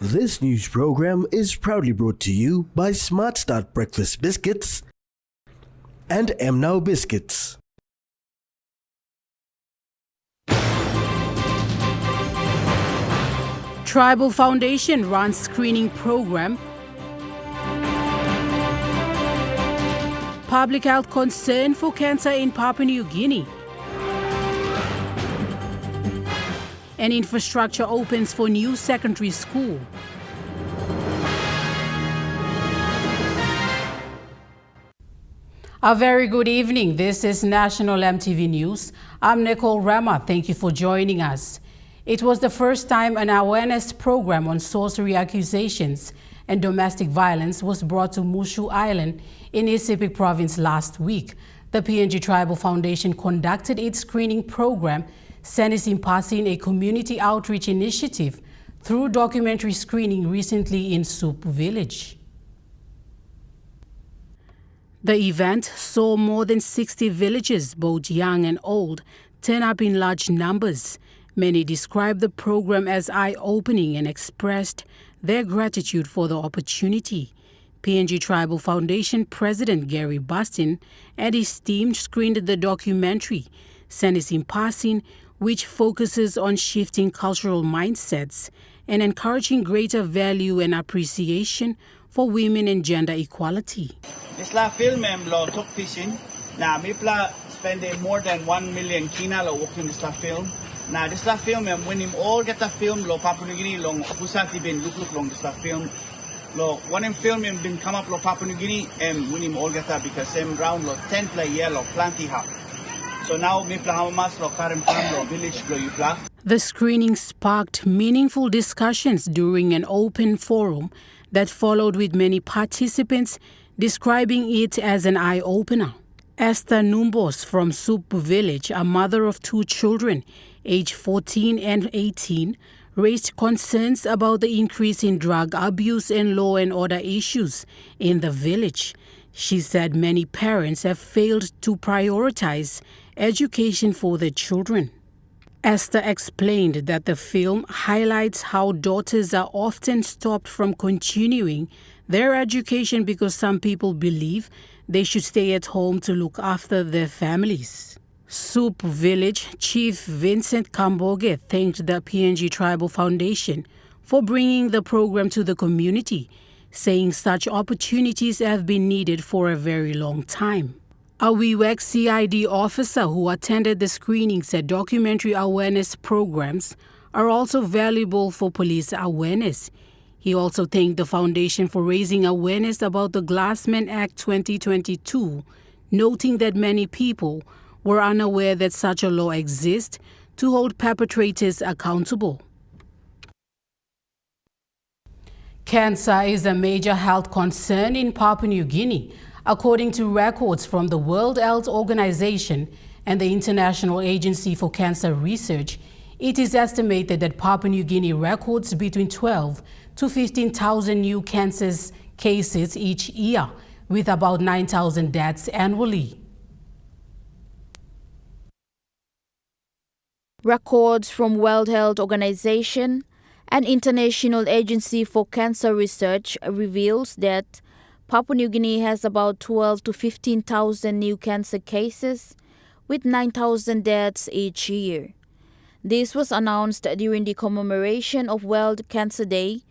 This news program is proudly brought to you by Smart Start Breakfast Biscuits and Now Biscuits. Tribal Foundation runs screening program. Public health concern for cancer in Papua New Guinea. And infrastructure opens for new secondary school. A very good evening. This is National EMTV News. I'm Nicole Rama. Thank you for joining us. It was the first time an awareness program on sorcery accusations and domestic violence was brought to Kyuru Island in East Sepik Province last week. The PNG Tribal Foundation conducted its screening program, sentencing passing a community outreach initiative through documentary screening recently in Sup village. The event saw more than 60 villagers, both young and old, turn up in large numbers. Many described the program as eye-opening and expressed their gratitude for the opportunity. PNG Tribal Foundation President Gary Bustin and his team screened the documentary, Sentencing Passing, which focuses on shifting cultural mindsets and encouraging greater value and appreciation for women and gender equality. This la film lo took fishing. Na mi pla spending more than 1 million kina lo working this la film. Na this la film when him all get the film lo Papua New Guinea long pusati bin look long this la film. Lo when him film him been come up lo Papua New Guinea when him all get that because same round lo 10 play yellow plenty hap. So now the screening sparked meaningful discussions during an open forum that followed, with many participants describing it as an eye-opener. Esther Numbos from Sup village, a mother of 2 children, aged 14 and 18, raised concerns about the increase in drug abuse and law and order issues in the village. She said many parents have failed to prioritize education for their children. Esther explained that the film highlights how daughters are often stopped from continuing their education because some people believe they should stay at home to look after their families. Sup Village Chief Vincent Kamboge thanked the PNG Tribal Foundation for bringing the program to the community, saying such opportunities have been needed for a very long time. A WEWEC CID officer who attended the screening said documentary awareness programs are also valuable for police awareness. He also thanked the foundation for raising awareness about the Glassman Act 2022, noting that many people were unaware that such a law exists to hold perpetrators accountable. Cancer is a major health concern in Papua New Guinea, according to records from the World Health Organization and the International Agency for Cancer Research. It is estimated that Papua New Guinea records between 12 to 15,000 new cancer cases each year, with about 9,000 deaths annually. Records from World Health Organization and International Agency for Cancer Research reveals that Papua New Guinea has about 12 to 15,000 new cancer cases, with 9,000 deaths each year. This was announced during the commemoration of World Cancer Day,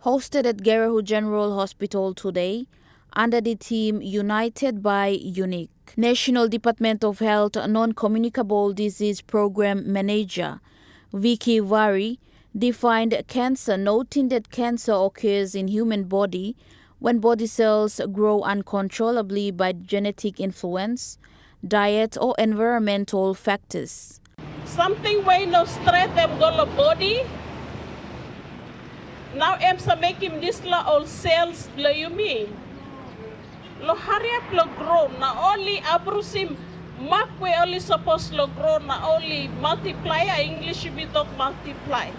hosted at Gerahu General Hospital today, under the theme United by Unique. National Department of Health Non-Communicable Disease Program Manager Vicky Vari defined cancer, noting that cancer occurs in human body when body cells grow uncontrollably by genetic influence, diet or environmental factors. Something way no stress them go the body. Now EMSA make him this la all cells lo you mean. Lo hurry up lo grow na only abrusim mark we only supposed to grow na only multiply. English should be talk multiply.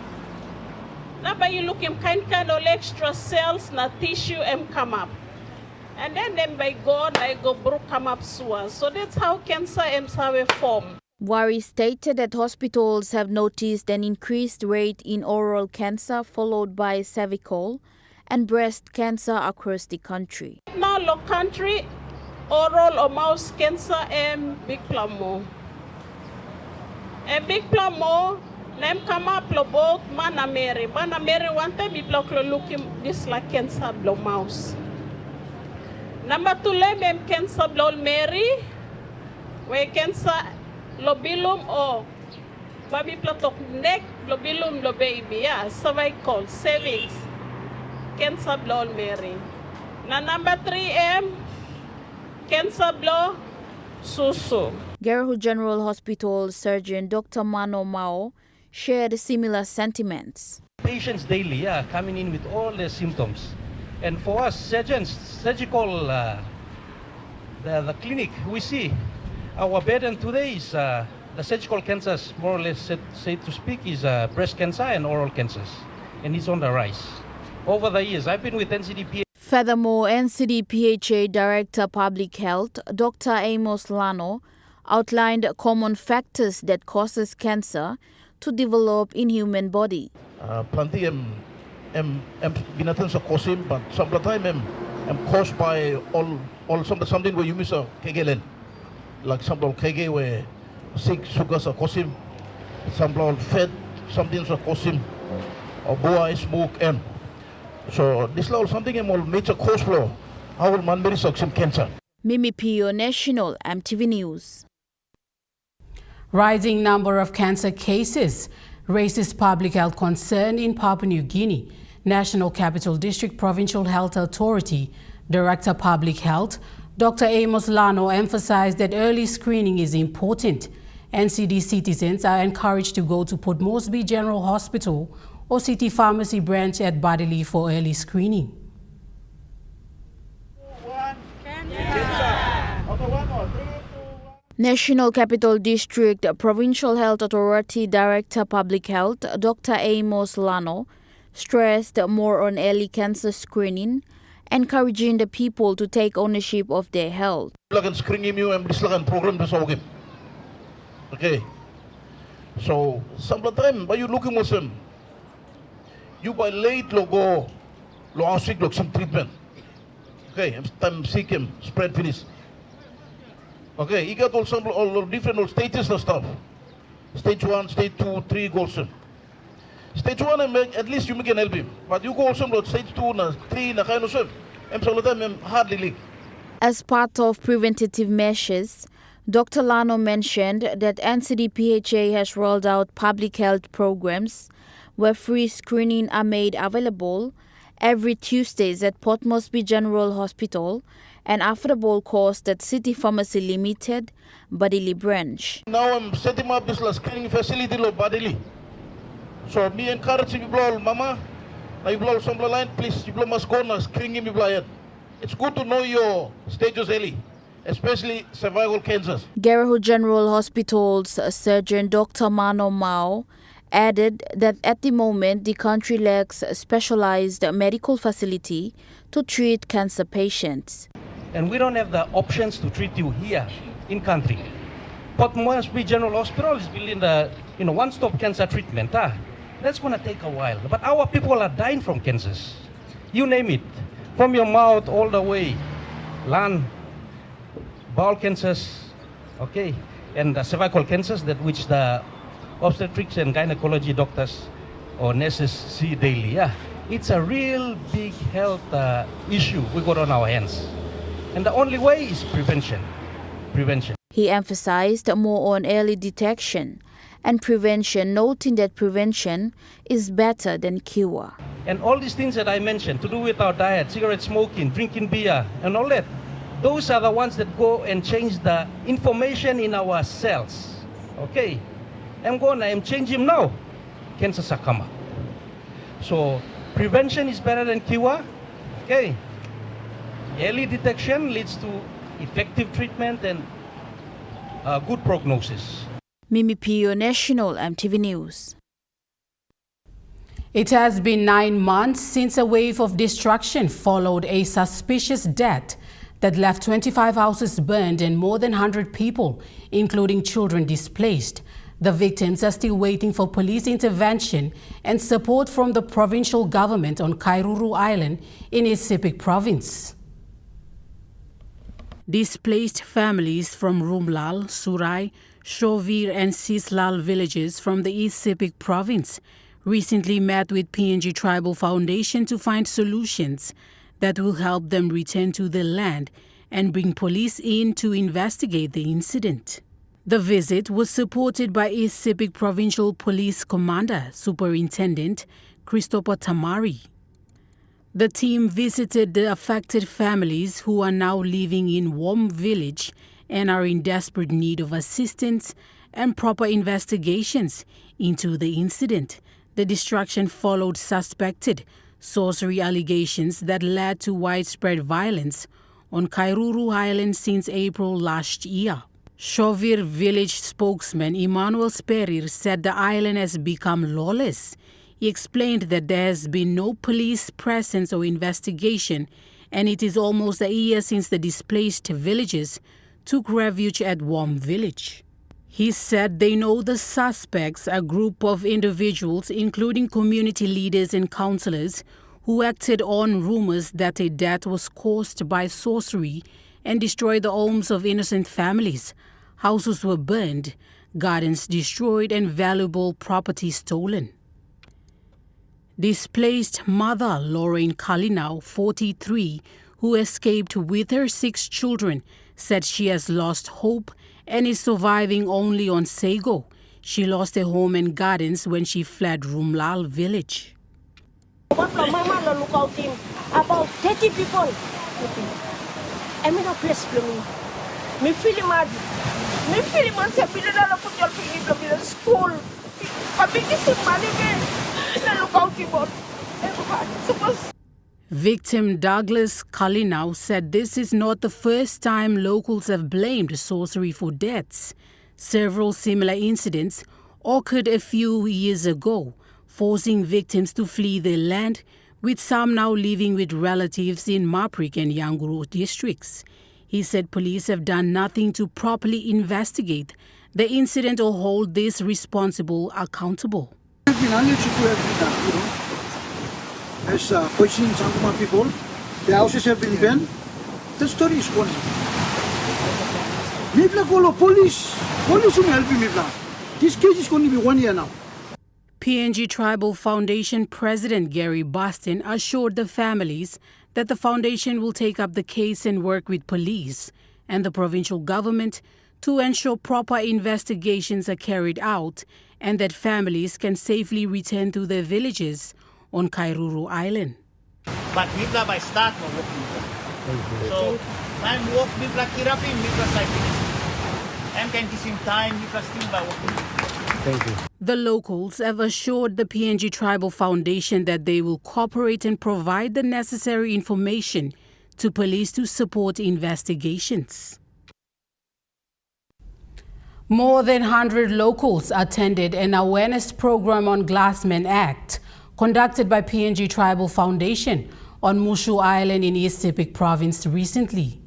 Now by you look him kind of extra cells na tissue come up. And then by God I go broke come up so that's how cancer EMSA will form. Wari stated that hospitals have noticed an increased rate in oral cancer followed by cervical and breast cancer across the country. Now, the country, oral or mouth cancer and big plamo. A big plamo, nem come up lo both manamere. Manamere one time we block looking this like cancer blow mouse. Number 2 lem cancer blow Mary, where cancer lobilum or baby platok neck lobilum lo baby, yeah, cervical, cervix, cancer blow Mary. Now number 3 cancer blow susu. Kyuru General Hospital surgeon Dr. Mano Mao shared similar sentiments. Patients daily, coming in with all their symptoms. And for us surgeons, surgical, the clinic, we see our burden today is the surgical cancers, more or less said to speak, is breast cancer and oral cancers. And it's on the rise. Over the years, I've been with NCDPHA. Furthermore, NCDPHA Director Public Health, Dr. Amos Lano, outlined common factors that causes cancer to develop in human body. Plenty binatan sa kosim, but some of the time caused by all something where you miss a kegelen, like some of kege where sick sugar sa kosim, some of fed something sa kosim, or boy smoke and so this law something all major cause flow. How will man succumb cancer? Mimi Pio, National EMTV News. Rising number of cancer cases raises public health concern in Papua New Guinea. National Capital District Provincial Health Authority Director Public Health, Dr. Amos Lano, emphasized that early screening is important. NCD citizens are encouraged to go to Port Moresby General Hospital or City Pharmacy branch at Badili for early screening. National Capital District Provincial Health Authority Director Public Health, Dr. Amos Lano, stressed more on early cancer screening, encouraging the people to take ownership of their health. Screening you and this program okay. So some of the time by you looking Muslim, you by late logo sick look some treatment. Okay, time sick him, spread finish. Okay, you got all different stages and stuff. Stage 1, stage 2, 3 goals. Stage 1 at least you can help him. But you go also stage 2 and 3 and kind of some. And some of them hardly leak. As part of preventative measures, Dr. Lano mentioned that NCDPHA has rolled out public health programs where free screening are made available every Tuesdays at Port Moresby General Hospital and affordable cost at City Pharmacy Limited, Badili branch. Now I'm setting up this screening facility in Badili. So me encouraging people, Mama, now you blow some line, please, you must go and screening people. It's good to know your stages early, especially cervical cancers. Kyuru General Hospital's surgeon Dr. Mano Mao added that at the moment the country lacks a specialized medical facility to treat cancer patients. And we don't have the options to treat you here in country. Port Moresby General Hospital is building the one-stop cancer treatment. That's going to take a while. But our people are dying from cancers. You name it, from your mouth all the way, lung, bowel cancers, okay, and the cervical cancers that which the obstetrics and gynecology doctors or nurses see daily. Yeah, it's a real big health issue we got on our hands. And the only way is prevention. Prevention. He emphasized more on early detection and prevention, noting that prevention is better than cure. And all these things that I mentioned to do with our diet, cigarette smoking, drinking beer, and all that, those are the ones that go and change the information in our cells. Okay? I'm changing now. Cancers are come up. So prevention is better than cure. Okay? Early detection leads to effective treatment and good prognosis. Mimi Pio, National EMTV News. It has been 9 months since a wave of destruction followed a suspicious death that left 25 houses burned and more than 100 people, including children, displaced. The victims are still waiting for police intervention and support from the provincial government on Kyuru Island in East Sepik province. Displaced families from Rumlal, Surai, Shovir and Sislal villages from the East Sepik province recently met with PNG Tribal Foundation to find solutions that will help them return to their land and bring police in to investigate the incident. The visit was supported by East Sepik Provincial Police Commander Superintendent Christopher Tamari. The team visited the affected families who are now living in Wom village and are in desperate need of assistance and proper investigations into the incident. The destruction followed suspected sorcery allegations that led to widespread violence on Kyuru Island since April last year. Shovir village spokesman Emmanuel Sperir said the island has become lawless. He explained that there has been no police presence or investigation, and it is almost a year since the displaced villagers took refuge at Wom village. He said they know the suspects, a group of individuals, including community leaders and councillors, who acted on rumors that a death was caused by sorcery and destroyed the homes of innocent families. Houses were burned, gardens destroyed, and valuable property stolen. Displaced mother Lorraine Kalinau, 43, who escaped with her 6 children, said she has lost hope and is surviving only on sago. She lost her home and gardens when she fled Rumlal village. About 30 people. I'm in a place for me. Me feeling mad. Me feeling mad. I feel that I put your feeling in school. I'm making money again. Victim Douglas Kalinau said this is not the first time locals have blamed sorcery for deaths. Several similar incidents occurred a few years ago, forcing victims to flee their land, with some now living with relatives in Maprik and Yanguru districts. He said police have done nothing to properly investigate the incident or hold these responsible accountable. As poisoning Sangoma people, the houses have been burned. The story is gone. Police will help me. This case is going to be 1 year now. PNG Tribal Foundation President Gary Bastin assured the families that the foundation will take up the case and work with police and the provincial government to ensure proper investigations are carried out and that families can safely return to their villages on Kyuru Island. But people by start no walking. So time walk people kirapi people cycling. And can kisim time people still by walking. Thank you. The locals have assured the PNG Tribal Foundation that they will cooperate and provide the necessary information to police to support investigations. More than 100 locals attended an awareness program on Glassman Act conducted by PNG Tribal Foundation on Mushu Island in East Sepik province recently.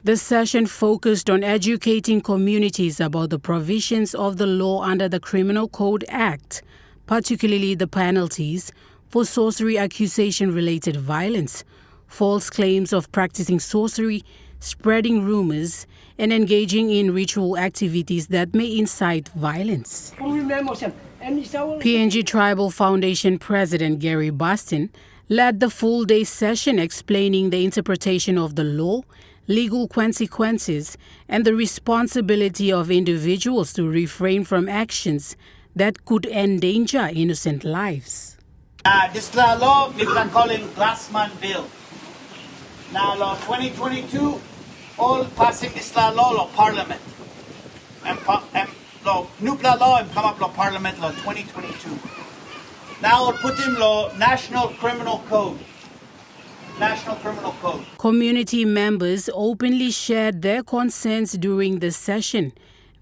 The session focused on educating communities about the provisions of the law under the Criminal Code Act, particularly the penalties for sorcery accusation-related violence, false claims of practicing sorcery, spreading rumors, and engaging in ritual activities that may incite violence. PNG Tribal Foundation President Gary Bastin led the full-day session explaining the interpretation of the law, legal consequences, and the responsibility of individuals to refrain from actions that could endanger innocent lives. This law, we can call it Glassman Bill. Now, law 2022, all passing this law Parliament. And law, new law, and come up law Parliament law 2022. Now, we'll put in law National Criminal Code. National Criminal Code. Community members openly shared their concerns during the session.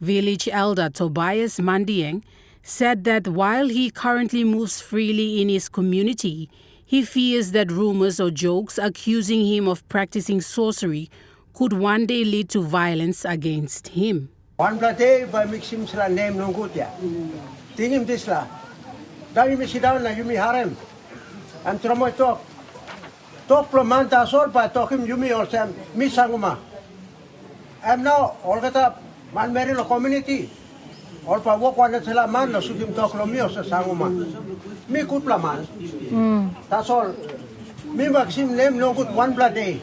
Village elder Tobias Mandieng said that while he currently moves freely in his community, He fears that rumors or jokes accusing him of practicing sorcery could one day lead to violence against him. One day by mixing sla name no good ya. Tingim this la. Dami mi sit down na yumi harem. And tromoy talk. Talk from manta sol pa talk him yumi or sam mi sanguma. I'm now all kata man meri lo community. All pa walk one sila man lo sudim talk lo mi o sa sanguma. Mi kutla man. That's all. Mi maxim name no good one day.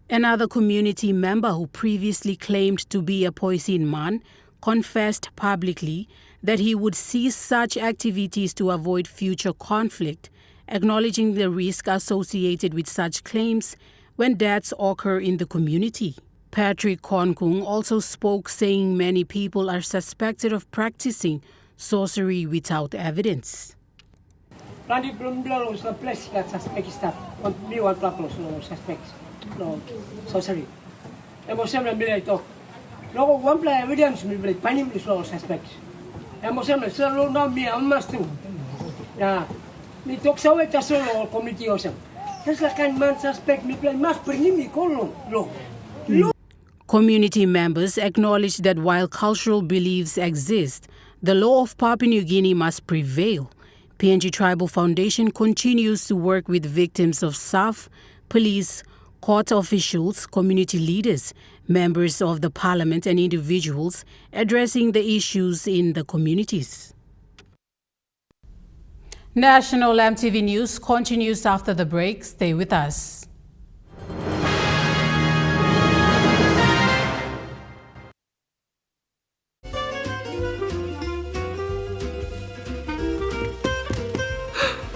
Another community member who previously claimed to be a Poisin man confessed publicly that he would cease such activities to avoid future conflict, acknowledging the risk associated with such claims when deaths occur in the community. Patrick Konkung also spoke, saying many people are suspected of practicing sorcery without evidence. Randy Brumblal was the place that suspect stuff. Me one plus suspect. No, sorcery. And was several million talk. No one play evidence me like panim is all suspects. And was several so no me I must do. Yeah. Me talk so it as all community or something. Just like kind man suspect me play must bring me call no. Community members acknowledge that while cultural beliefs exist, the law of Papua New Guinea must prevail. PNG Tribal Foundation continues to work with victims of SAF, police, court officials, community leaders, members of the parliament and individuals addressing the issues in the communities. National EMTV News continues after the break. Stay with us.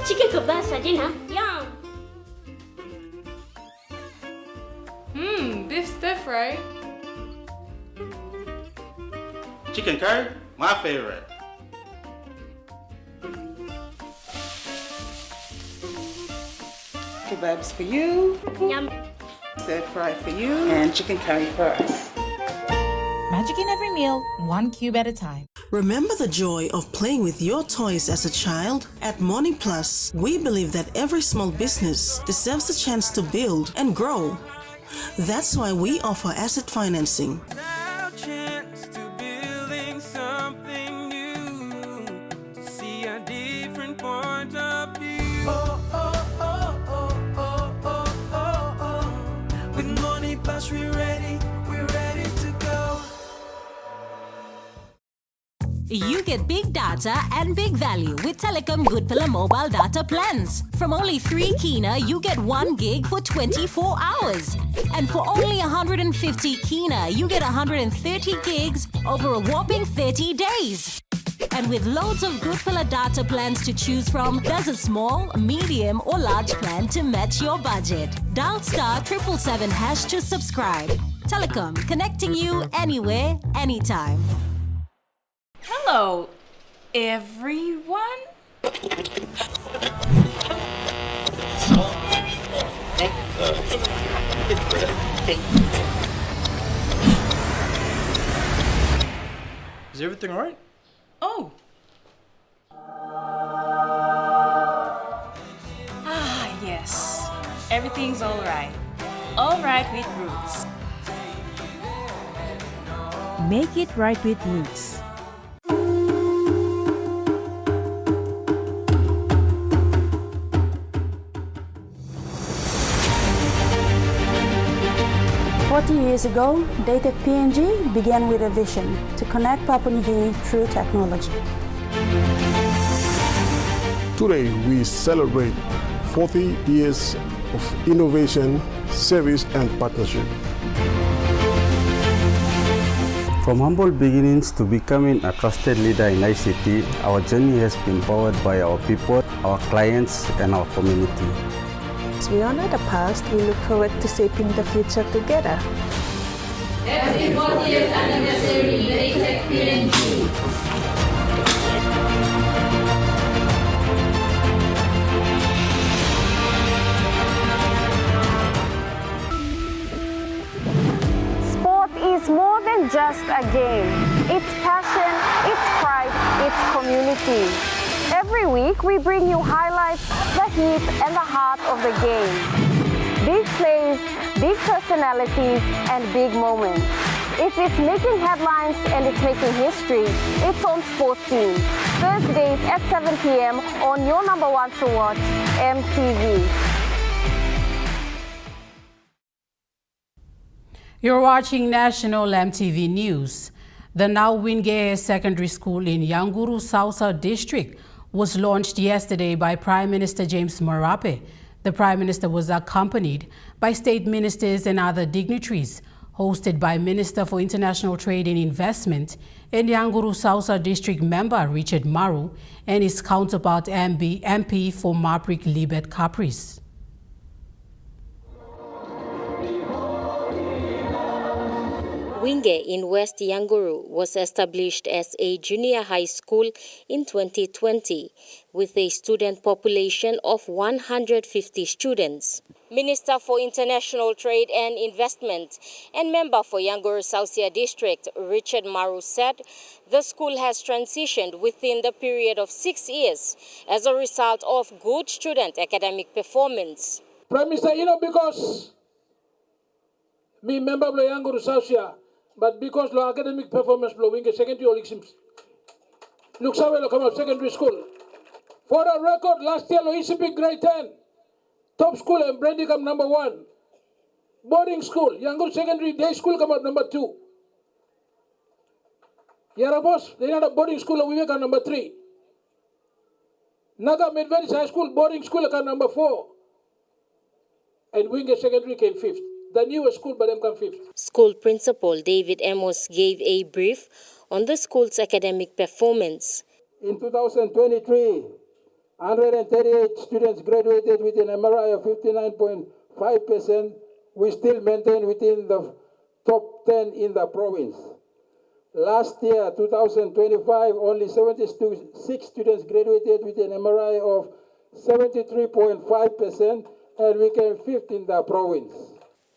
Chicken kebab for dinner. Yum. Beef stir fry. Chicken curry, my favorite. Kebabs for you. Yum. Stir fry for you. And chicken curry for us. Magic in every meal, one cube at a time. Remember the joy of playing with your toys as a child? At Morning Plus, we believe that every small business deserves a chance to build and grow. That's why we offer asset financing. With Money Plus, we're ready to go. You get big data and big value with Telecom Good Pillar mobile data plans. From only 3 kina, you get 1 gig for 24 hours. And for only 150 kina, you get 130 gigs over a whopping 30 days. And with loads of Good Pillar data plans to choose from, there's a small, medium or large plan to match your budget. Dial *777# to subscribe. Telecom, connecting you anywhere, anytime. Hello, everyone. Is everything alright? Oh. Yes. Everything's alright. Alright with Roots. Make it right with Roots. Years ago, Dated PNG began with a vision to connect Papua New Guinea through technology. Today, we celebrate 40 years of innovation, service, and partnership. From humble beginnings to becoming a trusted leader in ICT, our journey has been powered by our people, our clients, and our community. As we honor the past, we look forward to shaping the future together. Happy 40th anniversary, Dated PNG. Sport is more than just a game. It's passion, it's pride, it's community. Every week we bring you highlights, the heat and the heart of the game. Big plays, big personalities, and big moments. If it's making headlines and it's making history, it's on Sports Scene. Thursdays at 7 p.m. on your number one to watch, EMTV. You're watching National MTV News. The now Wingate Secondary School in Yanguru Sausa District was launched yesterday by Prime Minister James Marape. The Prime Minister was accompanied by state ministers and other dignitaries, hosted by Minister for International Trade and Investment and Yanguru Sausa District member Richard Maru and his counterpart MP for Maprik Libet Caprice. Wingate in West Yanguru was established as a junior high school in 2020 with a student population of 150 students. Minister for International Trade and Investment and member for Yanguru Sausia District, Richard Maru, said the school has transitioned within the period of 6 years as a result of good student academic performance. Prime Minister, because me member of Yanguru Sausia, but because the academic performance of Wingate Secondary Olympics, looks how well come up secondary school. For the record, last year, ECP grade 10, top school and Brandy come number 1. Boarding school, Yanguru Secondary Day School come up number 2. Yarabos, they had a boarding school, we come number 3. Naga Medvedis High School, boarding school come number 4. And Wingate Secondary came 5th. The newest school, but them come 5th. School Principal David Amos gave a brief on the school's academic performance. In 2023, 138 students graduated with an MRI of 59.5%. We still maintain within the top 10 in the province. Last year, 2025, only 76 students graduated with an MRI of 73.5%, and we came 5th in the province.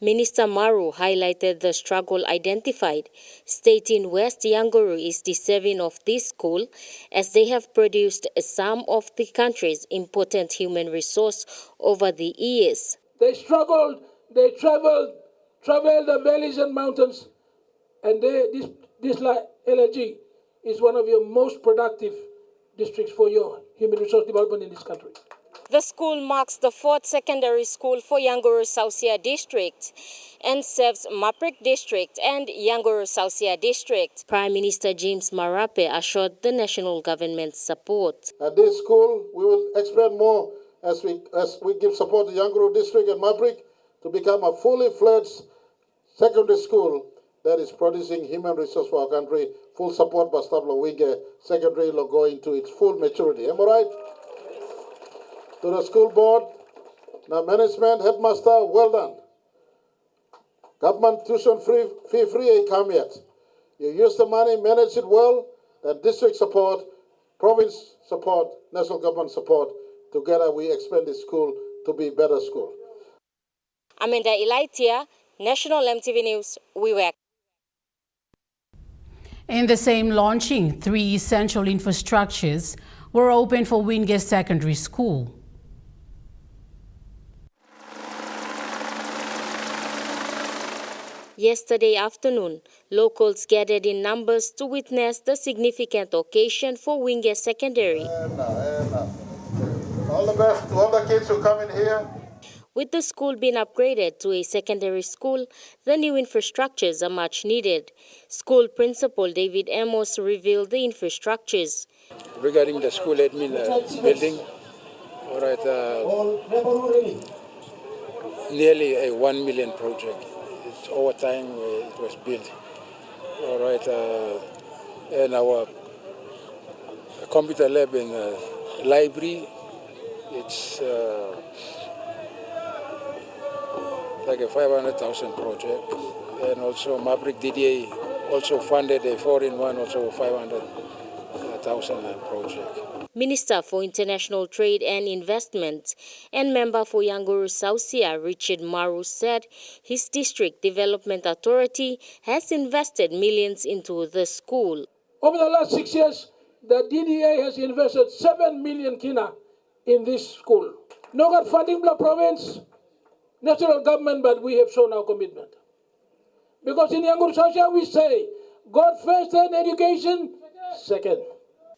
Minister Maru highlighted the struggle identified, stating West Yanguru is deserving of this school as they have produced some of the country's important human resource over the years. They struggled, they traveled the valleys and mountains, and this LG is one of your most productive districts for your human resource development in this country. The school marks the 4th secondary school for Yanguru Sausia District and serves Maprik District and Yanguru Sausia District. Prime Minister James Marape assured the national government's support. At this school, we will expand more as we give support to Yanguru District and Maprik to become a fully fledged secondary school that is producing human resource for our country. Full support by Stablo Wingate Secondary will go into its full maturity. Am I right? To the school board, now management, headmaster, well done. Government tuition fee free ain't come yet. You use the money, manage it well, then district support, province support, national government support. Together we expand this school to be a better school. Amanda Elaitia, National MTV News, Wewak. In the same launching, 3 essential infrastructures were opened for Wingate Secondary School. Yesterday afternoon, locals gathered in numbers to witness the significant occasion for Wingate Secondary. All the best to all the kids who come in here. With the school being upgraded to a secondary school, the new infrastructures are much needed. School Principal David Amos revealed the infrastructures. Regarding the school admin building, nearly a 1 million project. It's over time it was built. And our computer lab in the library, it's like a 500,000 project. And also Maprik DDA also funded a 4-in-1, also 500,000 project. Minister for International Trade and Investment and member for Yanguru Sausia, Richard Maru, said his district development authority has invested millions into the school. Over the last 6 years, the DDA has invested 7 million kina in this school. No got funding the province, national government, but we have shown our commitment. Because in Yanguru Social we say, God first and education second.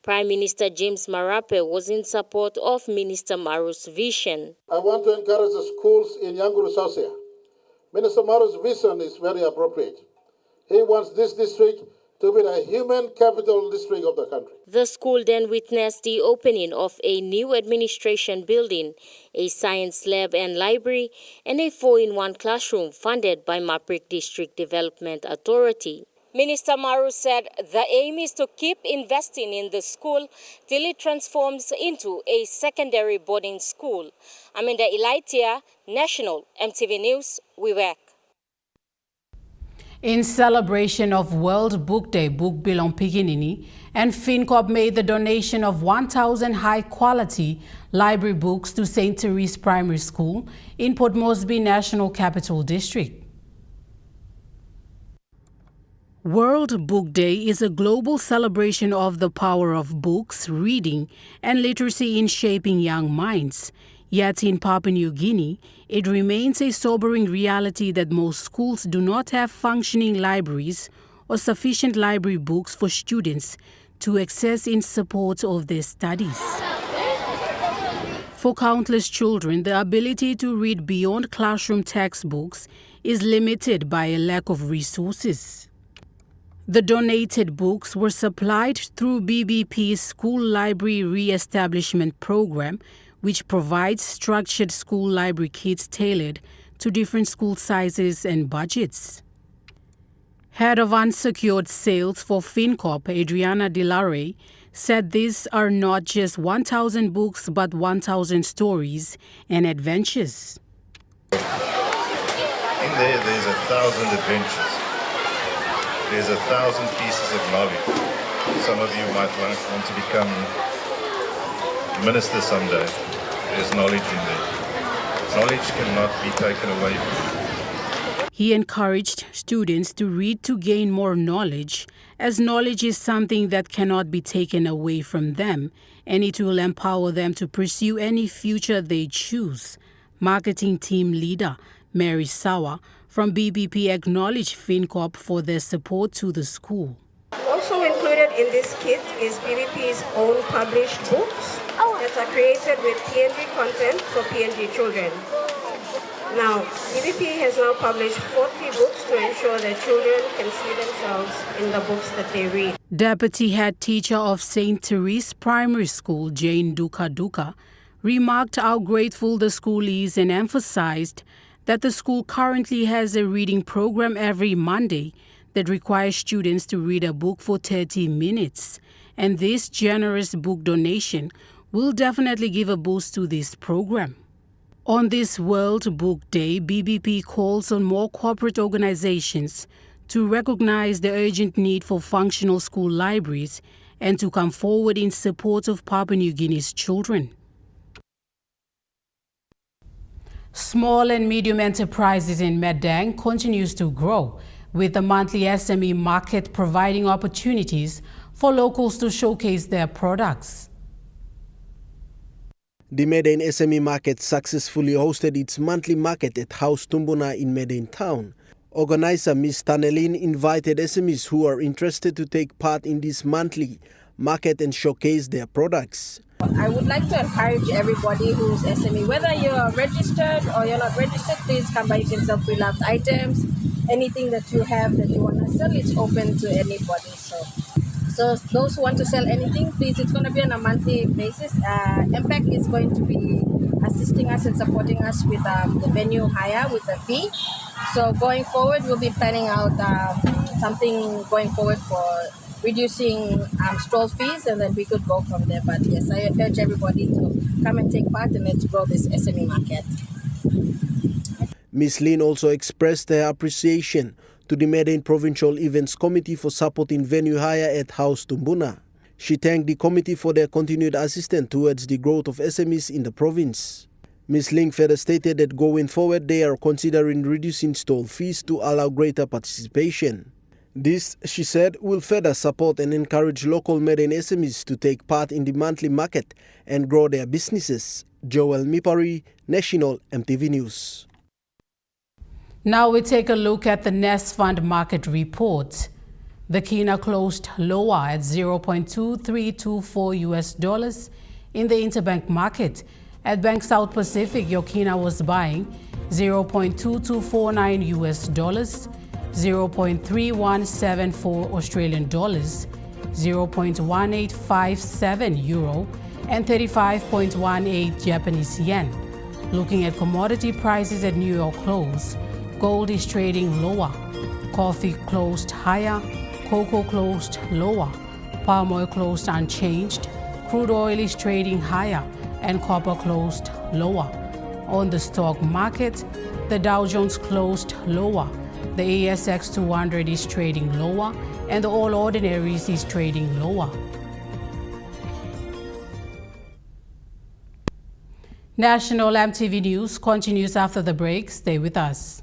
Prime Minister James Marape was in support of Minister Maru's vision. I want to encourage the schools in Yanguru Social. Minister Maru's vision is very appropriate. He wants this district to be the human capital district of the country. The school then witnessed the opening of a new administration building, a science lab and library, and a 4-in-1 classroom funded by Maprik District Development Authority. Minister Maru said the aim is to keep investing in the school till it transforms into a secondary boarding school. Amanda Ilaitia, National EMTV News, Wewak. In celebration of World Book Day, Book Bilong Pikinini and FinCorp made the donation of 1,000 high-quality library books to St. Therese Primary School in Port Moresby National Capital District. World Book Day is a global celebration of the power of books, reading, and literacy in shaping young minds. Yet in Papua New Guinea, it remains a sobering reality that most schools do not have functioning libraries or sufficient library books for students to access in support of their studies. For countless children, the ability to read beyond classroom textbooks is limited by a lack of resources. The donated books were supplied through BBP's School Library Re-establishment Program, which provides structured school library kits tailored to different school sizes and budgets. Head of Unsecured Sales for FinCorp, Adriana Dilare, said these are not just 1,000 books but 1,000 stories and adventures. In there's 1,000 adventures. There's 1,000 pieces of knowledge. Some of you might want to become minister someday. There's knowledge in there. Knowledge cannot be taken away from you. He encouraged students to read to gain more knowledge, as knowledge is something that cannot be taken away from them, and it will empower them to pursue any future they choose. Marketing team leader Mary Sawa from BBP acknowledged FinCorp for their support to the school. Also included in this kit is BBP's own published books that are created with PNG content for PNG children. Now, BBP has now published 40 books to ensure that children can see themselves in the books that they read. Deputy Head Teacher of St. Therese Primary School, Jane Duka, remarked how grateful the school is and emphasized that the school currently has a reading program every Monday that requires students to read a book for 30 minutes. And this generous book donation will definitely give a boost to this program. On this World Book Day, BBP calls on more corporate organizations to recognize the urgent need for functional school libraries and to come forward in support of Papua New Guinea's children. Small and medium enterprises in Medang continues to grow, with the monthly SME market providing opportunities for locals to showcase their products. The Medan SME Market successfully hosted its monthly market at House Tumbuna in Medan Town. Organizer Ms. Tanelin invited SMEs who are interested to take part in this monthly market and showcase their products. I would like to encourage everybody who's SME, whether you're registered or you're not registered, please come by. You can sell pre-loved items, anything that you have that you want to sell, it's open to anybody. So those who want to sell anything, please, it's going to be on a monthly basis. Impact is going to be assisting us and supporting us with the venue hire with the fee. So going forward, we'll be planning out something going forward for reducing stall fees, and then we could go from there. But yes, I urge everybody to come and take part and let's grow this SME market. Ms. Lin also expressed her appreciation to the Medan Provincial Events Committee for supporting venue hire at House Tumbuna. She thanked the committee for their continued assistance towards the growth of SMEs in the province. Ms. Ling further stated that going forward they are considering reducing stall fees to allow greater participation. This, she said, will further support and encourage local Medan SMEs to take part in the monthly market and grow their businesses. Joel Mipari, National EMTV News. Now we take a look at the Nest Fund market report. The Kina closed lower at $0.2324 in the interbank market. At Bank South Pacific, your Kina was buying $0.2249, 0.3174 Australian dollars, 0.1857 euro, and 35.18 Japanese yen. Looking at commodity prices at New York close, gold is trading lower, coffee closed higher, cocoa closed lower, palm oil closed unchanged, crude oil is trading higher, and copper closed lower. On the stock market, the Dow Jones closed lower, the ASX 200 is trading lower, and the All Ordinaries is trading lower. National EMTV News continues after the break. Stay with us.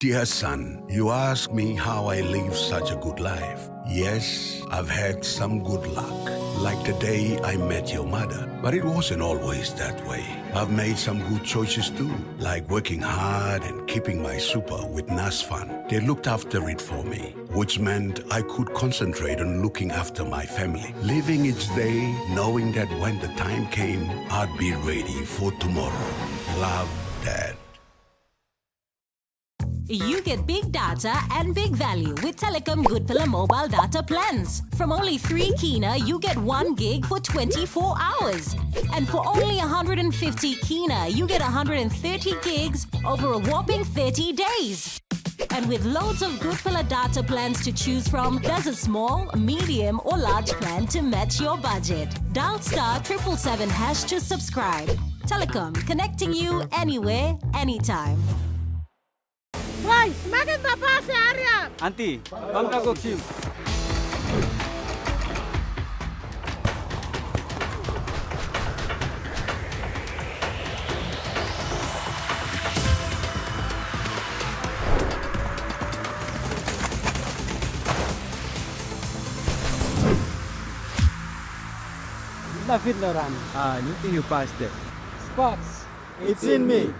Dear son, you ask me how I live such a good life. Yes, I've had some good luck, like the day I met your mother. But it wasn't always that way. I've made some good choices too, like working hard and keeping my super with NASFAN. They looked after it for me, which meant I could concentrate on looking after my family. Living each day, knowing that when the time came, I'd be ready for tomorrow. Love, Dad. You get big data and big value with Telecom Good Pillar mobile data plans. From only 3 Kina, you get 1 gig for 24 hours. And for only 150 Kina, you get 130 gigs over a whopping 30 days. And with loads of Good Pillar data plans to choose from, there's a small, medium or large plan to match your budget. Dial *777# to subscribe. Telecom, connecting you anywhere, anytime. Hoy, semakin bapak seharian. Auntie, come to go sim. David Loran. You think you passed it? Spots. It's in me.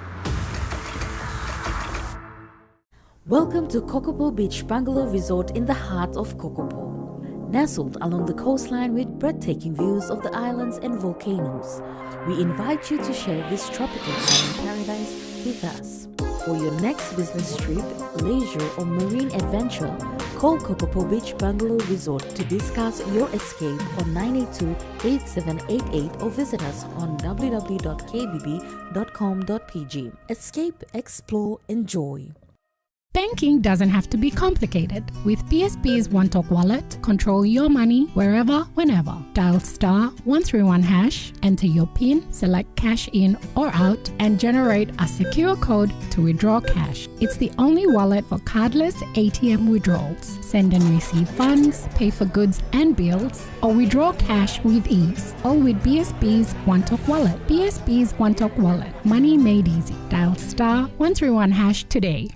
Welcome to Kokopo Beach Bungalow Resort in the heart of Kokopo. Nestled along the coastline with breathtaking views of the islands and volcanoes, we invite you to share this tropical island paradise with us. For your next business trip, leisure or marine adventure, call Kokopo Beach Bungalow Resort to discuss your escape on 982-8788 or visit us on www.kbb.com.pg. Escape, explore, enjoy. Banking doesn't have to be complicated. With PSB's One Talk Wallet, control your money wherever, whenever. Dial *131#, enter your PIN, select cash in or out, and generate a secure code to withdraw cash. It's the only wallet for cardless ATM withdrawals. Send and receive funds, pay for goods and bills, or withdraw cash with ease. All with BSB's One Talk Wallet. BSB's One Talk Wallet. Money made easy. Dial *131# today.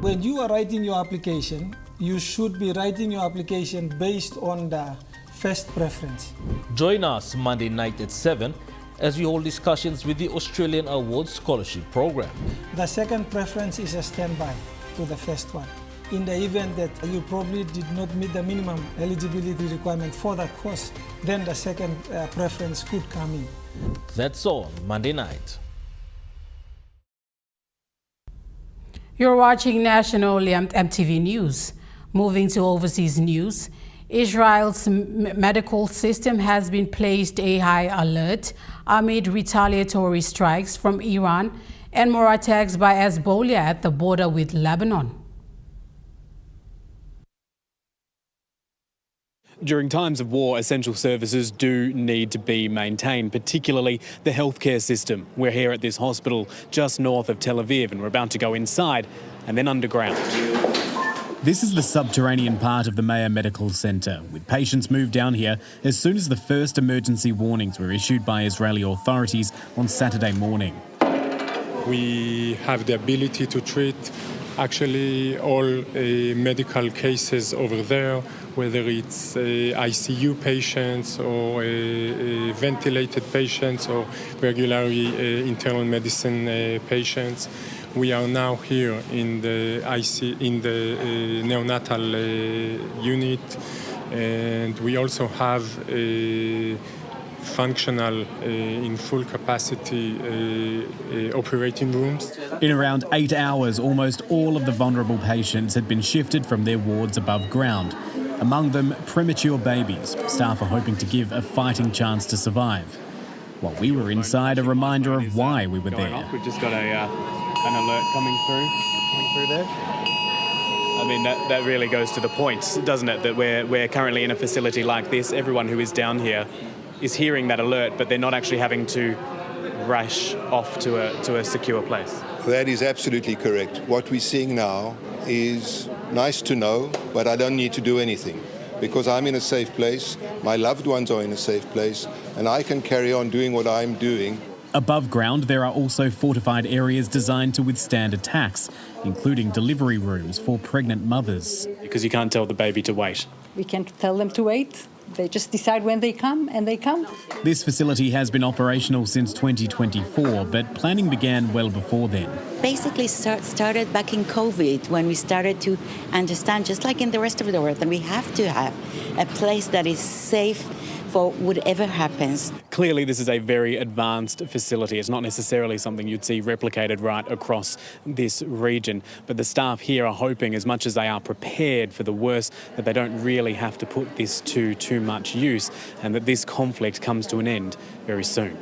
When you are writing your application, you should be writing your application based on the first preference. Join us Monday night at 7 as we hold discussions with the Australian Awards Scholarship Program. The second preference is a standby to the first one. In the event that you probably did not meet the minimum eligibility requirement for that course, then the second preference could come in. That's all Monday night. You're watching National EMTV News. Moving to overseas news, Israel's medical system has been placed a high alert amid retaliatory strikes from Iran and more attacks by Hezbollah at the border with Lebanon. During times of war, essential services do need to be maintained, particularly the healthcare system. We're here at this hospital just north of Tel Aviv, and we're about to go inside and then underground. This is the subterranean part of the Meir Medical Center, with patients moved down here as soon as the first emergency warnings were issued by Israeli authorities on Saturday morning. We have the ability to treat actually all medical cases over there, whether it's ICU patients or ventilated patients or regularly internal medicine patients. We are now here in the neonatal unit, and we also have a functional, in full capacity operating rooms. In around 8 hours, almost all of the vulnerable patients had been shifted from their wards above ground. Among them, premature babies. Staff are hoping to give a fighting chance to survive. While we were inside, a reminder of why we were there. We've just got an alert coming through there. I mean, that really goes to the point, doesn't it, that we're currently in a facility like this. Everyone who is down here is hearing that alert, but they're not actually having to rush off to a secure place. That is absolutely correct. What we're seeing now is nice to know, but I don't need to do anything because I'm in a safe place, my loved ones are in a safe place, and I can carry on doing what I'm doing. Above ground, there are also fortified areas designed to withstand attacks, including delivery rooms for pregnant mothers. Because you can't tell the baby to wait. We can't tell them to wait. They just decide when they come, and they come. This facility has been operational since 2024, but planning began well before then. Basically started back in COVID when we started to understand, just like in the rest of the world, that we have to have a place that is safe for whatever happens. Clearly, this is a very advanced facility. It's not necessarily something you'd see replicated right across this region. But the staff here are hoping, as much as they are prepared for the worst, that they don't really have to put this to too much use and that this conflict comes to an end very soon.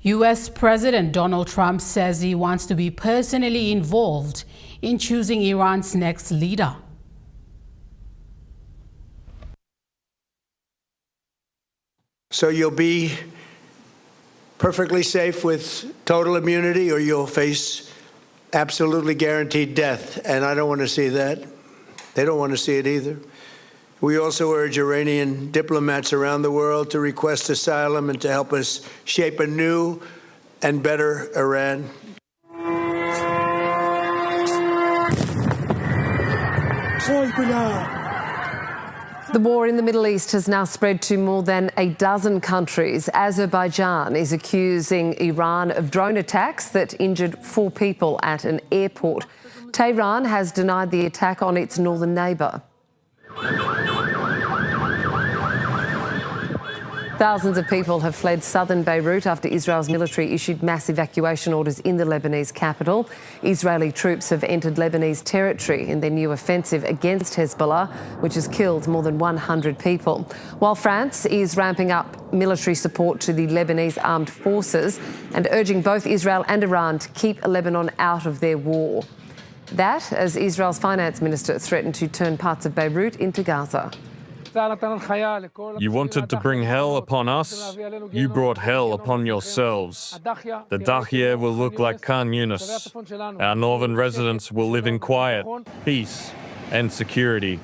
U.S. President Donald Trump says he wants to be personally involved in choosing Iran's next leader. So you'll be perfectly safe with total immunity, or you'll face absolutely guaranteed death. And I don't want to see that. They don't want to see it either. We also urge Iranian diplomats around the world to request asylum and to help us shape a new and better Iran. The war in the Middle East has now spread to more than a dozen countries. Azerbaijan is accusing Iran of drone attacks that injured 4 people at an airport. Tehran has denied the attack on its northern neighbour. Thousands of people have fled southern Beirut after Israel's military issued mass evacuation orders in the Lebanese capital. Israeli troops have entered Lebanese territory in their new offensive against Hezbollah, which has killed more than 100 people. While France is ramping up military support to the Lebanese armed forces and urging both Israel and Iran to keep Lebanon out of their war. That as Israel's finance minister threatened to turn parts of Beirut into Gaza. You wanted to bring hell upon us. You brought hell upon yourselves. The Dahya will look like Khan Yunis. Our northern residents will live in quiet, peace, and security.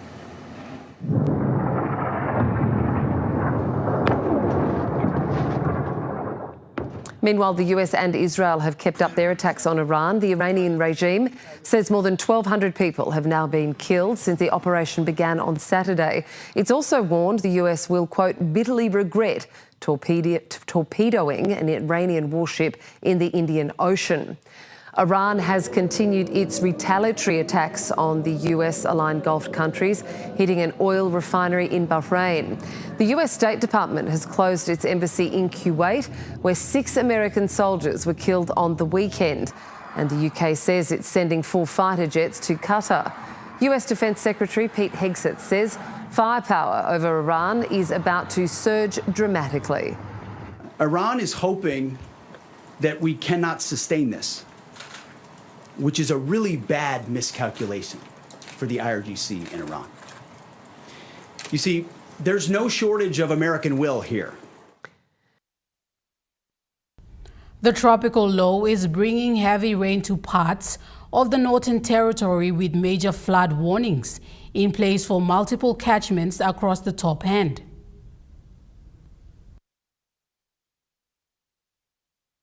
Meanwhile, the US and Israel have kept up their attacks on Iran. The Iranian regime says more than 1,200 people have now been killed since the operation began on Saturday. It's also warned the US will, quote, bitterly regret torpedoing an Iranian warship in the Indian Ocean. Iran has continued its retaliatory attacks on the US-aligned Gulf countries, hitting an oil refinery in Bahrain. The US State Department has closed its embassy in Kuwait, where 6 American soldiers were killed on the weekend. And the UK says it's sending 4 fighter jets to Qatar. US Defence Secretary Pete Hegseth says firepower over Iran is about to surge dramatically. Iran is hoping that we cannot sustain this, which is a really bad miscalculation for the IRGC in Iran. You see, there's no shortage of American will here. The tropical low is bringing heavy rain to parts of the Northern Territory with major flood warnings in place for multiple catchments across the top end.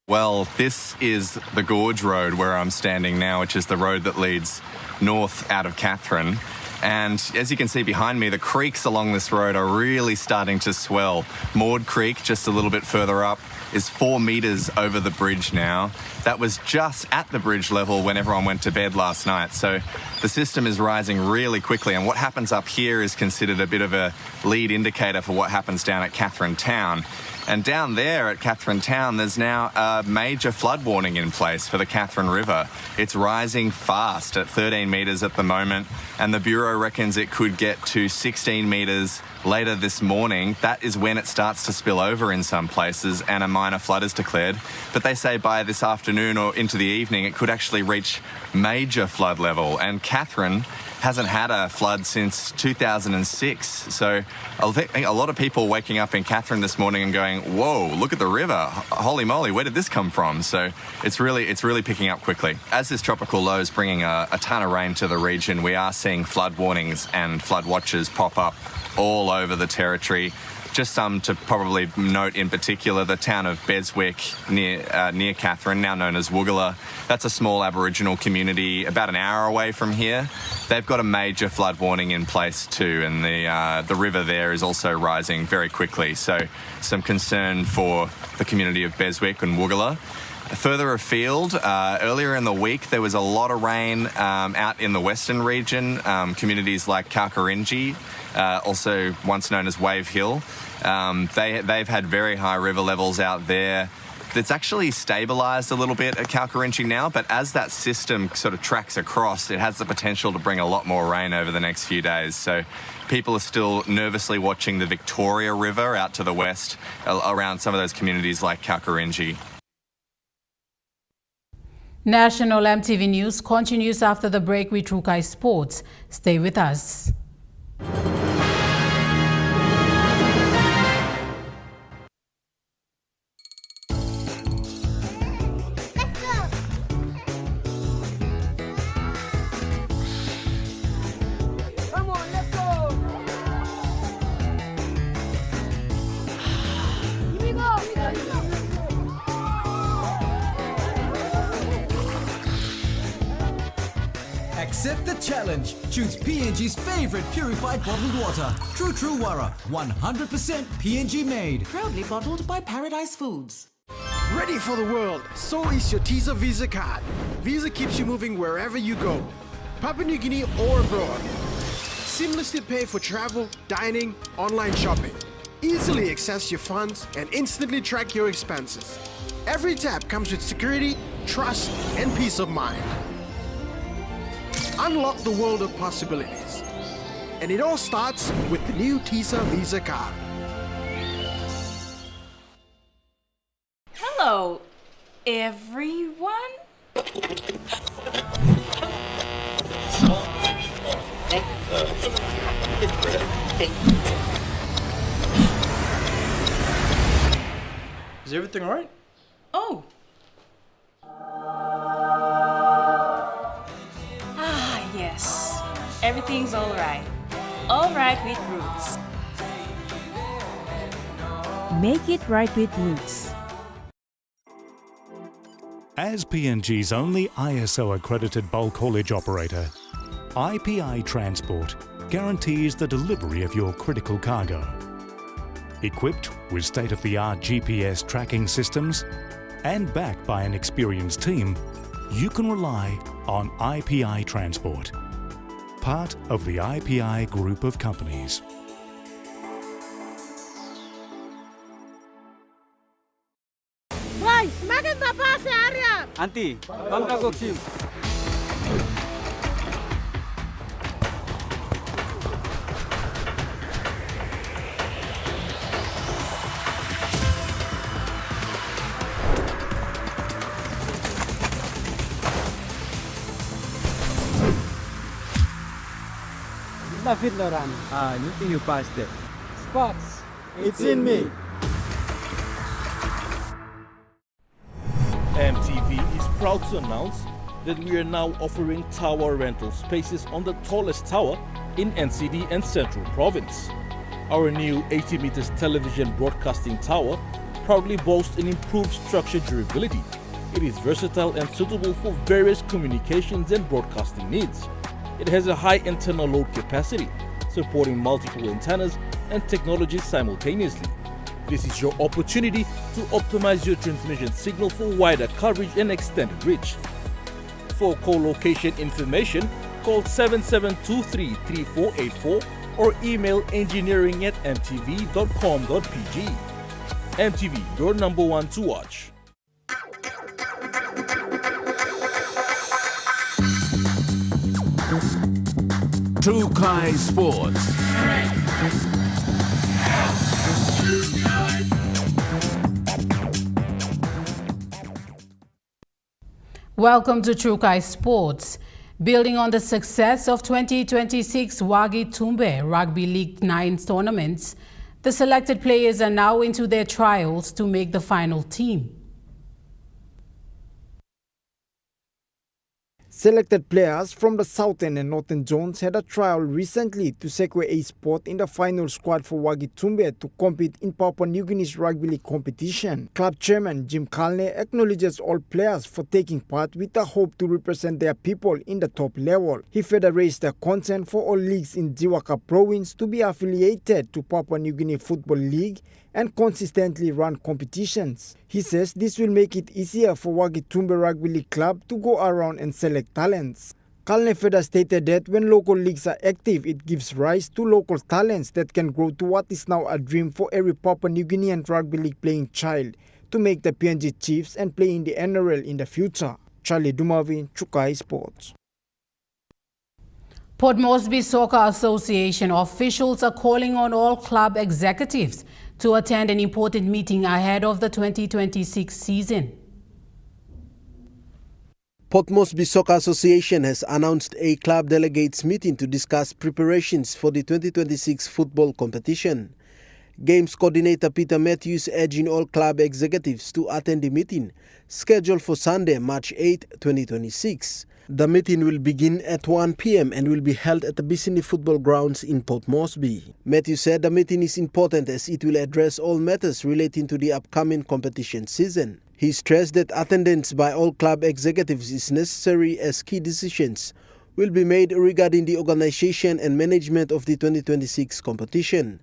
Well, this is the Gorge Road where I'm standing now, which is the road that leads north out of Katherine. And as you can see behind me, the creeks along this road are really starting to swell. Maud Creek, just a little bit further up, is 4 metres over the bridge now. That was just at the bridge level when everyone went to bed last night. So the system is rising really quickly. And what happens up here is considered a bit of a lead indicator for what happens down at Katherine Town. And down there at Katherine Town, there's now a major flood warning in place for the Katherine River. It's rising fast at 13 metres at the moment, and the Bureau reckons it could get to 16 metres later this morning. That is when it starts to spill over in some places and a minor flood is declared. But they say by this afternoon or into the evening, it could actually reach major flood level. And Katherine hasn't had a flood since 2006. So I think a lot of people waking up in Katherine this morning and going, whoa, look at the river. Holy moly, where did this come from? So it's really picking up quickly. As this tropical low is bringing a ton of rain to the region, we are seeing flood warnings and flood watches pop up all over the territory. Just some to probably note in particular, the town of Beswick near Katherine, now known as Woogala. That's a small Aboriginal community about an hour away from here. They've got a major flood warning in place too, and the river there is also rising very quickly. So some concern for the community of Beswick and Woogala. Further afield, earlier in the week, there was a lot of rain out in the western region, communities like Kikori, also once known as Wave Hill. They've had very high river levels out there. It's actually stabilised a little bit at Kikori now, but as that system sort of tracks across, it has the potential to bring a lot more rain over the next few days. So people are still nervously watching the Victoria River out to the west around some of those communities like Kikori. National EMTV News continues after the break with Rukai Sports. Stay with us. Accept the challenge. Choose PNG's favorite purified bottled water. True Wara, 100% PNG made. Proudly bottled by Paradise Foods. Ready for the world. So is your TISA Visa card. Visa keeps you moving wherever you go. Papua New Guinea or abroad. Seamlessly pay for travel, dining, online shopping. Easily access your funds and instantly track your expenses. Every tap comes with security, trust, and peace of mind. Unlock the world of possibilities. And it all starts with the new TISA Visa card. Hello, everyone. Is everything all right? Oh. Yes, everything's all right. All right with Roots. Make it right with Roots. As PNG's only ISO-accredited bulk haulage operator, IPI Transport guarantees the delivery of your critical cargo. Equipped with state-of-the-art GPS tracking systems and backed by an experienced team, you can rely on IPI Transport, part of the IPI group of companies. Boy, maganda pa si Arya. Auntie, bangka ko sim. Lapit na run. Anything you passed it. Spots. It's in me. EMTV is proud to announce that we are now offering tower rental spaces on the tallest tower in NCD and Central Province. Our new 80 meters television broadcasting tower proudly boasts an improved structure durability. It is versatile and suitable for various communications and broadcasting needs. It has a high internal load capacity, supporting multiple antennas and technologies simultaneously. This is your opportunity to optimize your transmission signal for wider coverage and extended reach. For co-location information, call 7723-3484 or email engineering@mtv.com.pg. MTV, your number one to watch. Kikori Sports. Welcome to Kikori Sports. Building on the success of 2026 Wagi Tumbe Rugby League 9 tournaments, the selected players are now into their trials to make the final team. Selected players from the Southern and Northern Zones had a trial recently to secure a spot in the final squad for Wagi Tumbe to compete in Papua New Guinea's Rugby League competition. Club chairman Jim Kalne acknowledges all players for taking part with the hope to represent their people in the top level. He further raised the concern for all leagues in Jiwaka province to be affiliated to Papua New Guinea Football League and consistently run competitions. He says this will make it easier for Wagi Tumbe Rugby League Club to go around and select talents. Kalne further stated that when local leagues are active, it gives rise to local talents that can grow to what is now a dream for every Papua New Guinean Rugby League playing child to make the PNG Chiefs and play in the NRL in the future. Charlie Dumavin, Kikori Sports. Port Moresby Soccer Association officials are calling on all club executives to attend an important meeting ahead of the 2026 season. Port Moresby Soccer Association has announced a club delegates meeting to discuss preparations for the 2026 football competition. Games coordinator Peter Matthews urging all club executives to attend the meeting, scheduled for Sunday, March 8, 2026. The meeting will begin at 1 p.m. and will be held at the Bissini Football Grounds in Port Moresby. Matthews said the meeting is important as it will address all matters relating to the upcoming competition season. He stressed that attendance by all club executives is necessary as key decisions will be made regarding the organization and management of the 2026 competition.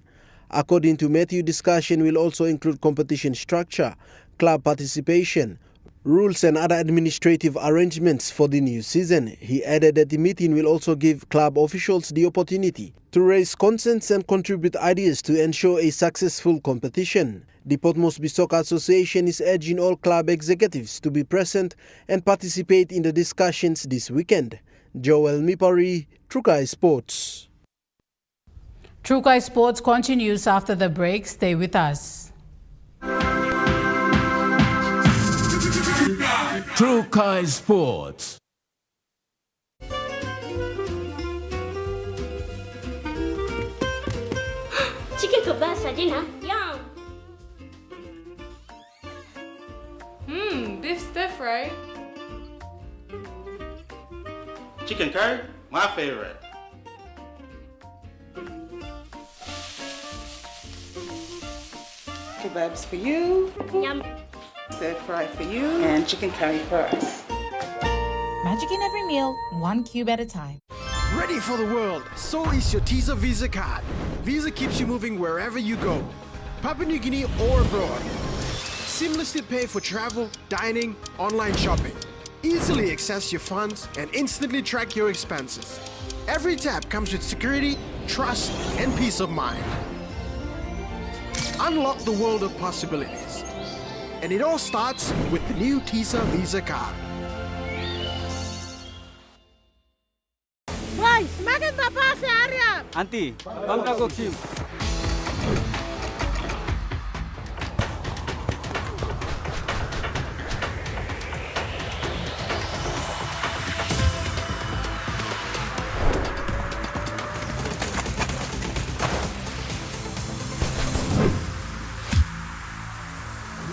According to Matthew, discussion will also include competition structure, club participation, rules and other administrative arrangements for the new season. He added that the meeting will also give club officials the opportunity to raise concerns and contribute ideas to ensure a successful competition. The Port Moresby Soccer Association is urging all club executives to be present and participate in the discussions this weekend. Joel Mipari, Kikori Sports. Kikori Sports continues after the break. Stay with us. Kikori Sports. Chicken kebab dinner. Yum. Beef stir fry. Chicken curry, my favorite. Kebabs for you. Yum. Stir fry for you. And chicken curry for us. Magic in every meal, one cube at a time. Ready for the world, so is your Visa Visa card. Visa keeps you moving wherever you go. Papua New Guinea or abroad. Seamlessly pay for travel, dining, online shopping. Easily access your funds and instantly track your expenses. Every tap comes with security, trust, and peace of mind. Unlock the world of possibilities. And it all starts with the new Visa card. Boy, semakin bapak si Arya. Auntie, bangka goksim.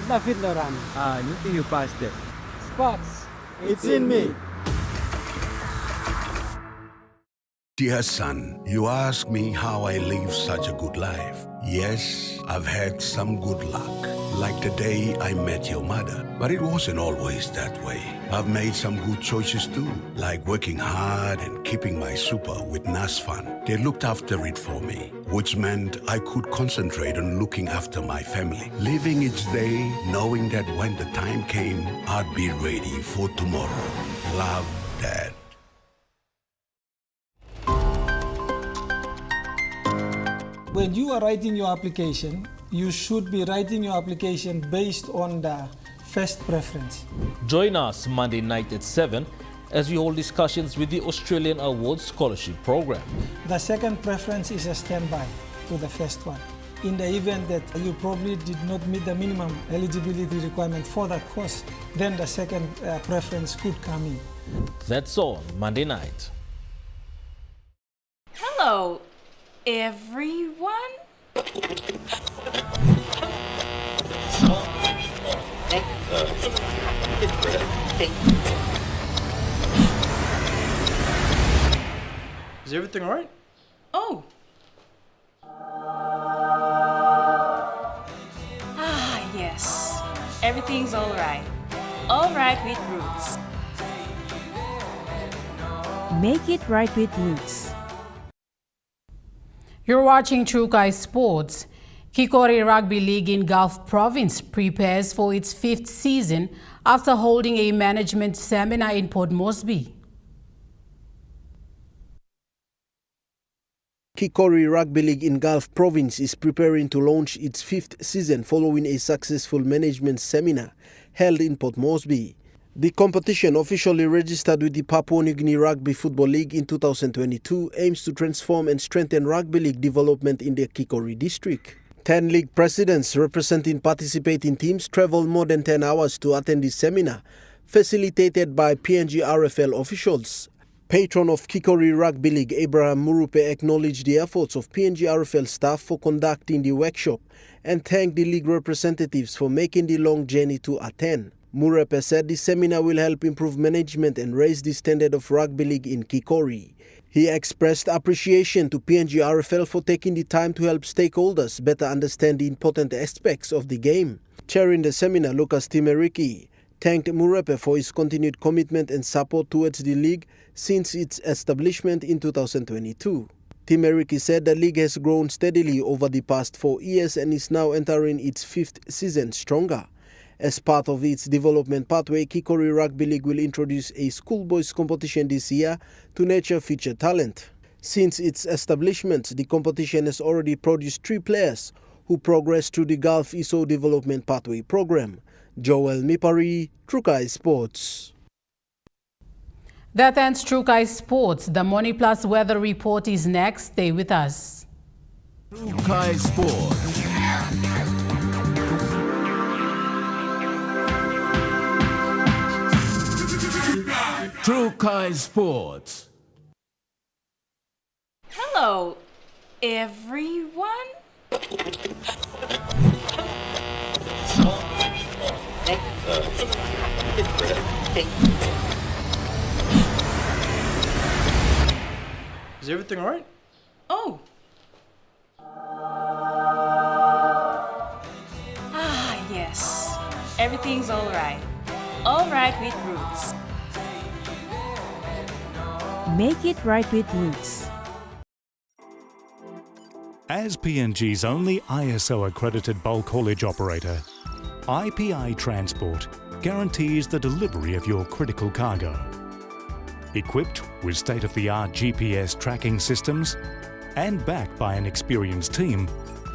David Loran. You think you passed it? Sports. It's in me. Dear son, you ask me how I live such a good life. Yes, I've had some good luck, like the day I met your mother. But it wasn't always that way. I've made some good choices too, like working hard and keeping my super with NASFAN. They looked after it for me, which meant I could concentrate on looking after my family. Living each day, knowing that when the time came, I'd be ready for tomorrow. Love, Dad. When you are writing your application, you should be writing your application based on the first preference. Join us Monday night at 7 as we hold discussions with the Australian Awards Scholarship Program. The second preference is a standby to the first one. In the event that you probably did not meet the minimum eligibility requirement for that course, then the second preference could come in. That's all Monday night. Hello, everyone. Is everything all right? Oh. Yes. Everything's all right. All right with Roots. Make it right with Roots. You're watching True Kai Sports. Kikori Rugby League in Gulf Province prepares for its 5th season after holding a management seminar in Port Moresby. Kikori Rugby League in Gulf Province is preparing to launch its 5th season following a successful management seminar held in Port Moresby. The competition, officially registered with the Papua New Guinea Rugby Football League in 2022, aims to transform and strengthen rugby league development in the Kikori district. 10 league presidents representing participating teams traveled more than 10 hours to attend this seminar, facilitated by PNG RFL officials. Patron of Kikori Rugby League, Abraham Murupe, acknowledged the efforts of PNG RFL staff for conducting the workshop and thanked the league representatives for making the long journey to attend. Murupe said the seminar will help improve management and raise the standard of rugby league in Kikori. He expressed appreciation to PNG RFL for taking the time to help stakeholders better understand the important aspects of the game. Chairing the seminar, Lucas Timeriki thanked Murupe for his continued commitment and support towards the league since its establishment in 2022. Timeriki said the league has grown steadily over the past 4 years and is now entering its 5th season stronger. As part of its development pathway, Kikori Rugby League will introduce a schoolboys competition this year to nurture future talent. Since its establishment, the competition has already produced 3 players who progressed through the Gulf ISO Development Pathway program. Joel Mipari, True Kai Sports. That ends True Kai Sports. The Money Plus weather report is next. Stay with us. True Kai Sports. True Kai Sports. Hello, everyone. Is everything all right? Oh. Yes. Everything's all right. All right with Roots. Make it right with Roots. As PNG's only ISO-accredited bulk haulage operator, IPI Transport guarantees the delivery of your critical cargo. Equipped with state-of-the-art GPS tracking systems and backed by an experienced team,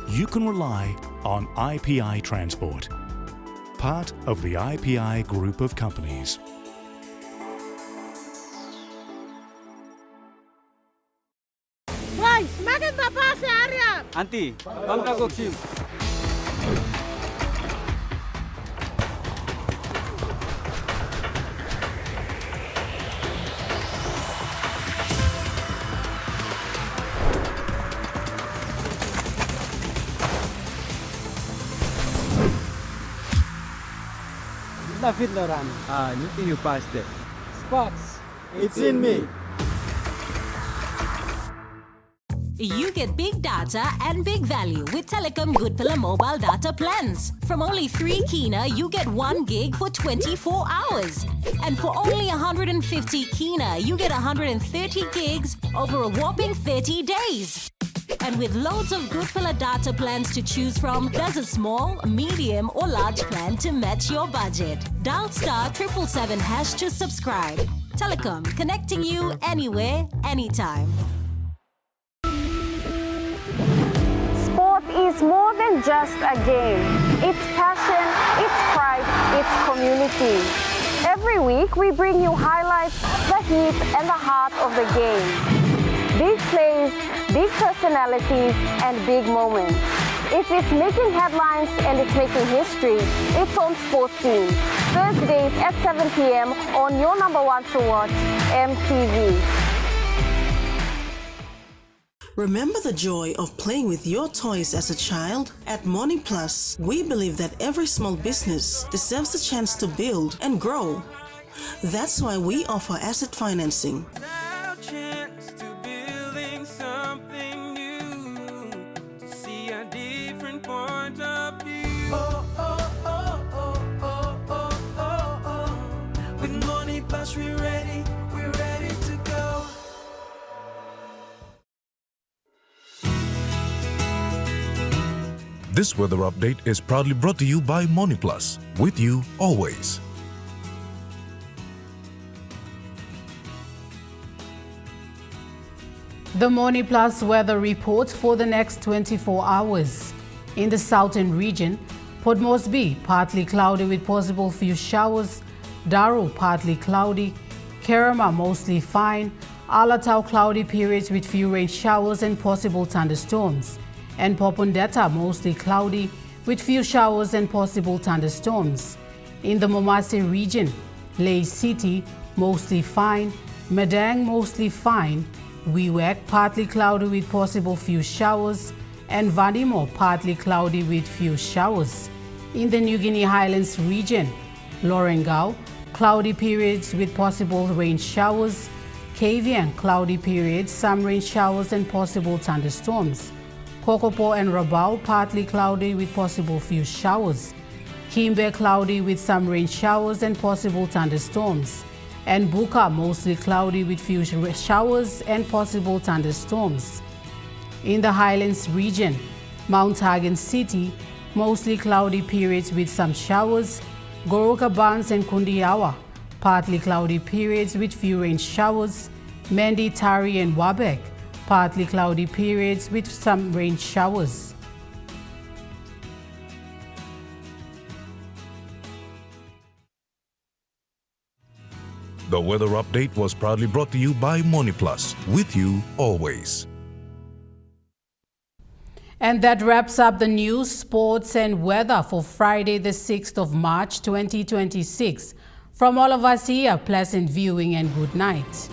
you can rely on IPI Transport, part of the IPI group of companies. Boy, semakin bapak si Arya. Auntie, bangka goksim. David Loran. Nyuti you passed it. Sports. It's in me. You get big data and big value with Telecom Good Pillar mobile data plans. From only 3 Kina, you get 1 gig for 24 hours. And for only 150 Kina, you get 130 gigs over a whopping 30 days. And with loads of Good Pillar data plans to choose from, there's a small, medium or large plan to match your budget. Dial *777# to subscribe. Telecom, connecting you anywhere, anytime. Sport is more than just a game. It's passion, it's pride, it's community. Every week we bring you highlights, the heat and the heart of the game. Big plays, big personalities and big moments. If it's making headlines and it's making history, it's on Sports Scene. Thursdays at 7 p.m. on your #1 to watch, EMTV. Remember the joy of playing with your toys as a child? At Money Plus, we believe that every small business deserves a chance to build and grow. That's why we offer asset financing. With Money Plus, we're ready to go. This weather update is proudly brought to you by Money Plus, with you always. The Money Plus weather report for the next 24 hours. In the southern region, Port Moresby, partly cloudy with possible few showers. Daru, partly cloudy. Kerama, mostly fine. Alatau, cloudy periods with few rain showers and possible thunderstorms. And Popondetta, mostly cloudy with few showers and possible thunderstorms. In the Momase region, Lae City, mostly fine. Madang, mostly fine. Wewak, partly cloudy with possible few showers. And Vanimo, partly cloudy with few showers. In the New Guinea Highlands region, Lorengau, cloudy periods with possible rain showers. Kavieng, cloudy periods, some rain showers and possible thunderstorms. Kokopo and Rabaul, partly cloudy with possible few showers. Kimbe, cloudy with some rain showers and possible thunderstorms. And Buka, mostly cloudy with few showers and possible thunderstorms. In the Highlands region, Mount Hagen City, mostly cloudy periods with some showers. Goroka Barnes and Kundiawa, partly cloudy periods with few rain showers. Mendi, Tari and Wabek, partly cloudy periods with some rain showers. The weather update was proudly brought to you by Money Plus, with you always. And that wraps up the news, sports and weather for Friday the 6th of March 2026. From all of us here, pleasant viewing and good night.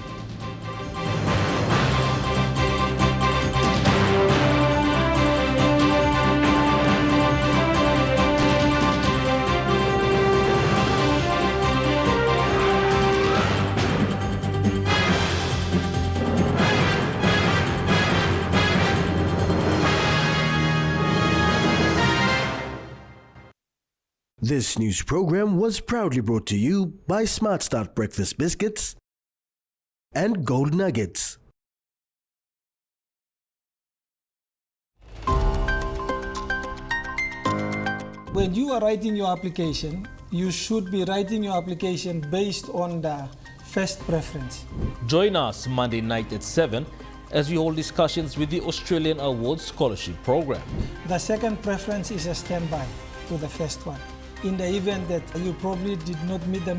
This news program was proudly brought to you by Smart Start Breakfast Biscuits and Gold Nuggets. When you are writing your application, you should be writing your application based on the first preference. Join us Monday night at 7 as we hold discussions with the Australian Awards Scholarship Program. The second preference is a standby to the first one. In the event that you probably did not meet the